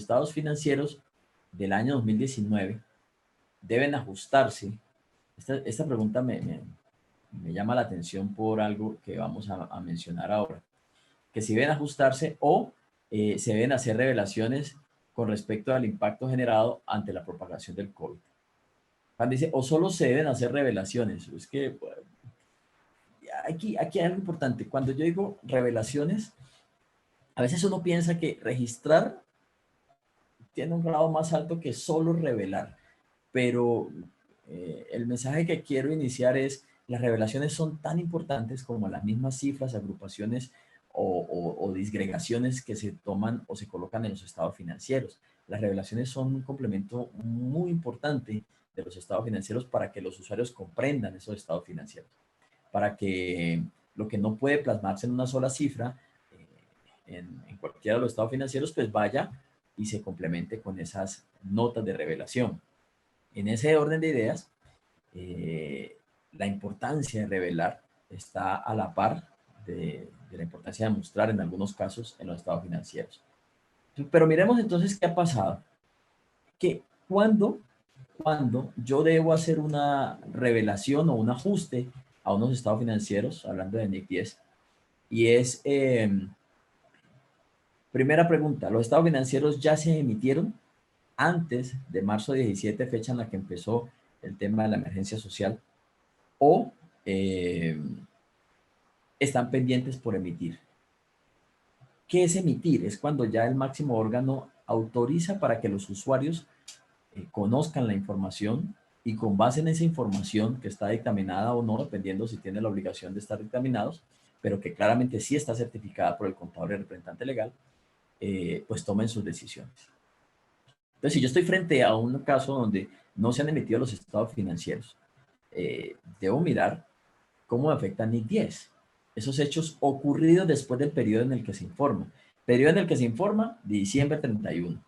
estados financieros del año 2019 deben ajustarse. Esta pregunta me llama la atención por algo que vamos a mencionar ahora. Que si deben ajustarse o se deben hacer revelaciones con respecto al impacto generado ante la propagación del COVID. Cuando dice, o solo se deben hacer revelaciones. Es que bueno, aquí hay algo importante. Cuando yo digo revelaciones, a veces uno piensa que registrar tiene un grado más alto que solo revelar. Pero el mensaje que quiero iniciar es, las revelaciones son tan importantes como las mismas cifras, agrupaciones o disgregaciones que se toman o se colocan en los estados financieros. Las revelaciones son un complemento muy importante de los estados financieros para que los usuarios comprendan esos estados financieros, para que lo que no puede plasmarse en una sola cifra, en cualquiera de los estados financieros, pues vaya y se complemente con esas notas de revelación. En ese orden de ideas, la importancia de revelar está a la par de la importancia de mostrar en algunos casos en los estados financieros. Pero miremos entonces qué ha pasado. Que cuando yo debo hacer una revelación o un ajuste a unos estados financieros, hablando de NIC 10, y es, primera pregunta, ¿los estados financieros ya se emitieron antes de marzo 17, fecha en la que empezó el tema de la emergencia social, o están pendientes por emitir? ¿Qué es emitir? Es cuando ya el máximo órgano autoriza para que los usuarios conozcan la información y con base en esa información que está dictaminada o no, dependiendo si tiene la obligación de estar dictaminados, pero que claramente sí está certificada por el contador y el representante legal, pues tomen sus decisiones. Entonces, si yo estoy frente a un caso donde no se han emitido los estados financieros, debo mirar cómo afecta NIC 10. Esos hechos ocurridos después del periodo en el que se informa. Periodo en el que se informa, diciembre 31.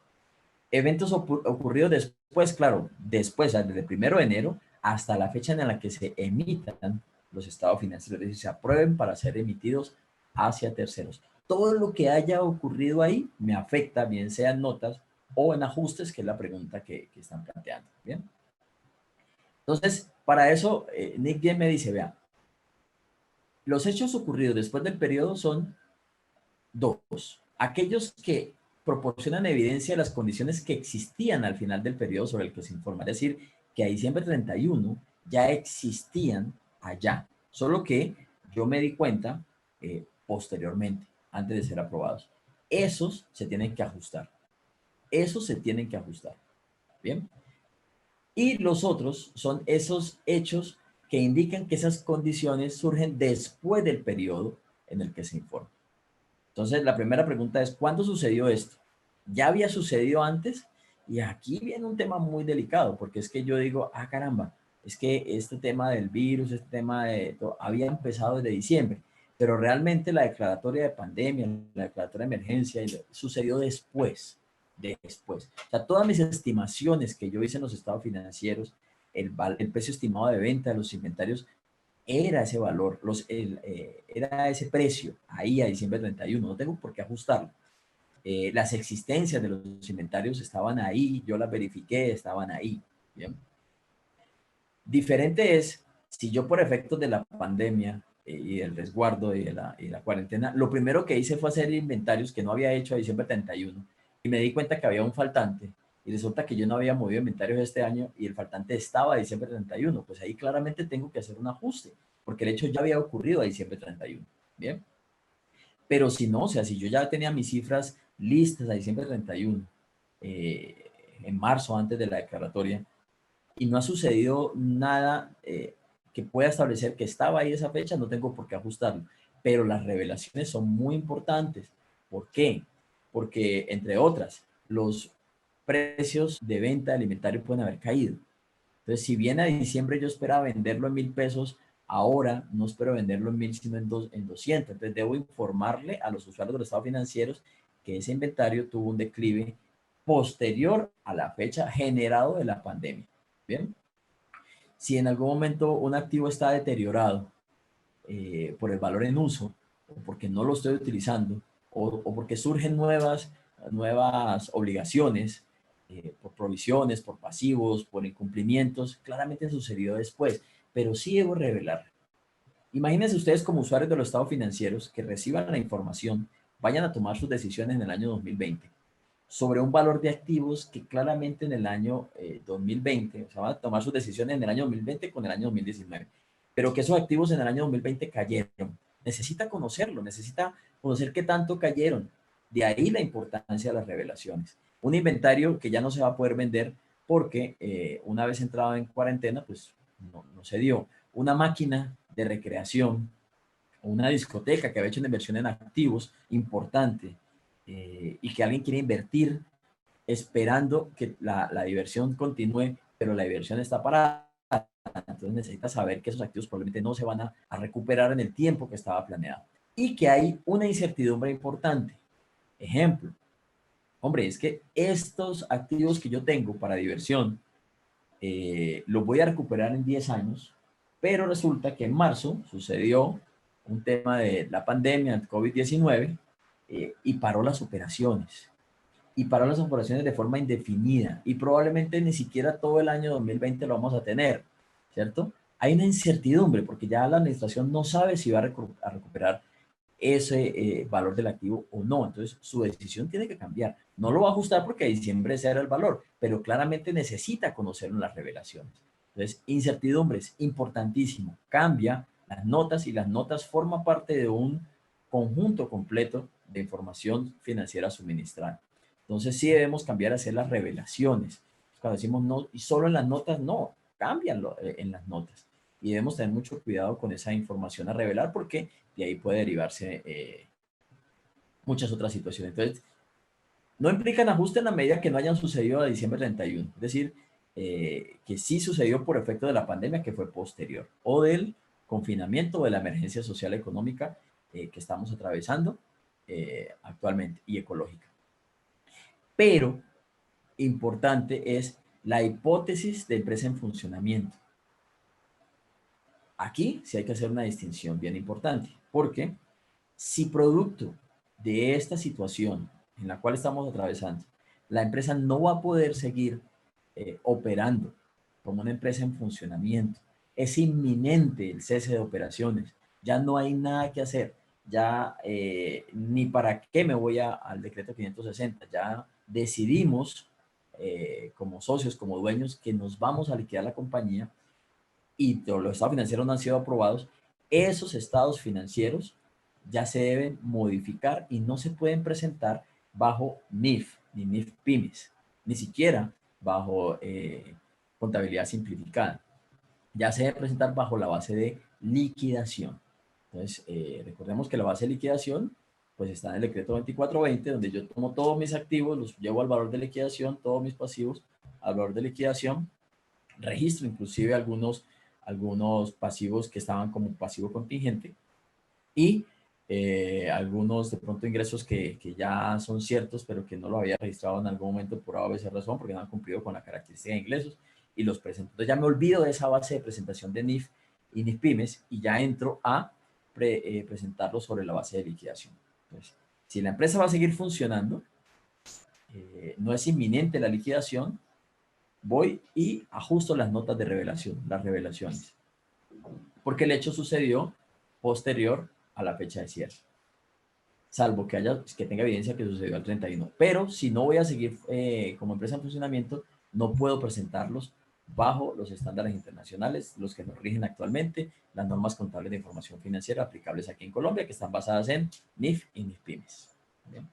Eventos ocurridos después, claro, después, desde el 1 de enero hasta la fecha en la que se emitan los estados financieros, es decir, se aprueben para ser emitidos hacia terceros. Todo lo que haya ocurrido ahí me afecta, bien sean notas o en ajustes, que es la pregunta que están planteando. ¿Bien? Entonces, para eso, NIC 10 me dice, vea, los hechos ocurridos después del periodo son dos. Aquellos que proporcionan evidencia de las condiciones que existían al final del periodo sobre el que se informa. Es decir, que a diciembre 31 ya existían allá, solo que yo me di cuenta posteriormente, antes de ser aprobados. Esos se tienen que ajustar. Esos se tienen que ajustar. ¿Bien? Y los otros son esos hechos que indican que esas condiciones surgen después del periodo en el que se informa. Entonces, la primera pregunta es, ¿cuándo sucedió esto? ¿Ya había sucedido antes? Y aquí viene un tema muy delicado, porque es que yo digo, ah, caramba, es que este tema del virus, este tema de todo, había empezado desde diciembre, pero realmente la declaratoria de pandemia, la declaratoria de emergencia, sucedió después. O sea, todas mis estimaciones que yo hice en los estados financieros, el precio estimado de venta de los inventarios era ese valor, era ese precio ahí a diciembre 31, no tengo por qué ajustarlo. Las existencias de los inventarios estaban ahí, yo las verifiqué, estaban ahí. ¿Bien? Diferente es si yo por efectos de la pandemia y el resguardo y la cuarentena, lo primero que hice fue hacer inventarios que no había hecho a diciembre 31 y me di cuenta que había un faltante y resulta que yo no había movido inventarios este año y el faltante estaba a diciembre 31, pues ahí claramente tengo que hacer un ajuste, porque el hecho ya había ocurrido a diciembre 31. ¿Bien? Pero si no, o sea, si yo ya tenía mis cifras listas a diciembre 31, en marzo antes de la declaratoria, y no ha sucedido nada que pueda establecer que estaba ahí esa fecha, no tengo por qué ajustarlo. Pero las revelaciones son muy importantes. ¿Por qué? Porque, entre otras, los precios de venta de alimentario pueden haber caído. Entonces, si bien a diciembre yo esperaba venderlo en 1,000 pesos, ahora no espero venderlo en 1,000, sino en 200. Entonces, debo informarle a los usuarios de los estados financieros que ese inventario tuvo un declive posterior a la fecha generado de la pandemia. Bien, si en algún momento un activo está deteriorado por el valor en uso, o porque no lo estoy utilizando, o porque surgen nuevas nuevas obligaciones, por provisiones, por pasivos, por incumplimientos, claramente sucedió después, pero sí debo revelar. Imagínense ustedes como usuarios de los estados financieros que reciban la información, vayan a tomar sus decisiones en el año 2020 sobre un valor de activos que claramente en el año 2020, o sea, van a tomar sus decisiones en el año 2020 con el año 2019, pero que esos activos en el año 2020 cayeron. Necesita conocerlo, necesita conocer qué tanto cayeron. De ahí la importancia de las revelaciones. Un inventario que ya no se va a poder vender porque una vez entrado en cuarentena, pues no se dio. Una máquina de recreación, una discoteca que había hecho una inversión en activos importante y que alguien quiere invertir esperando que la diversión continúe, pero la diversión está parada. Entonces necesita saber que esos activos probablemente no se van a recuperar en el tiempo que estaba planeado. Y que hay una incertidumbre importante. Ejemplo, hombre, es que estos activos que yo tengo para diversión los voy a recuperar en 10 años, pero resulta que en marzo sucedió un tema de la pandemia, el COVID-19, y paró las operaciones. Y paró las operaciones de forma indefinida. Y probablemente ni siquiera todo el año 2020 lo vamos a tener, ¿cierto? Hay una incertidumbre porque ya la administración no sabe si va a recuperar ese valor del activo o no. Entonces, su decisión tiene que cambiar. No lo va a ajustar porque a diciembre ese era el valor, pero claramente necesita conocerlo en las revelaciones. Entonces, incertidumbre es importantísimo. Cambia las notas y las notas forman parte de un conjunto completo de información financiera suministrada. Entonces, sí debemos cambiar a hacer las revelaciones. Cuando decimos no, y solo en las notas, no, cámbianlo en las notas. Y debemos tener mucho cuidado con esa información a revelar porque de ahí puede derivarse muchas otras situaciones. Entonces, no implican ajuste en la medida que no hayan sucedido a diciembre 31. Es decir, que sí sucedió por efecto de la pandemia que fue posterior o del confinamiento o de la emergencia social económica que estamos atravesando actualmente y ecológica. Pero importante es la hipótesis de empresa en funcionamiento. Aquí sí hay que hacer una distinción bien importante, porque si producto de esta situación en la cual estamos atravesando, la empresa no va a poder seguir operando como una empresa en funcionamiento, es inminente el cese de operaciones, ya no hay nada que hacer, ya ni para qué me voy al decreto 560, ya decidimos como socios, como dueños, que nos vamos a liquidar la compañía y los estados financieros no han sido aprobados, esos estados financieros ya se deben modificar y no se pueden presentar bajo NIF, ni NIF PYMES, ni siquiera bajo contabilidad simplificada. Ya se debe presentar bajo la base de liquidación. Entonces, recordemos que la base de liquidación pues está en el decreto 2420, donde yo tomo todos mis activos, los llevo al valor de liquidación, todos mis pasivos al valor de liquidación, registro inclusive algunos pasivos que estaban como pasivo contingente y algunos de pronto ingresos que ya son ciertos, pero que no lo había registrado en algún momento por A o B razón, porque no han cumplido con la característica de ingresos y los presento. Entonces ya me olvido de esa base de presentación de NIF y NIF Pymes y ya entro a presentarlo sobre la base de liquidación. Entonces, si la empresa va a seguir funcionando, no es inminente la liquidación, voy y ajusto las notas de revelación, las revelaciones, porque el hecho sucedió posterior a la fecha de cierre, salvo que tenga evidencia que sucedió al 31. Pero si no voy a seguir como empresa en funcionamiento, no puedo presentarlos bajo los estándares internacionales, los que nos rigen actualmente, las normas contables de información financiera aplicables aquí en Colombia, que están basadas en NIF y NIF Pymes. ¿Bien?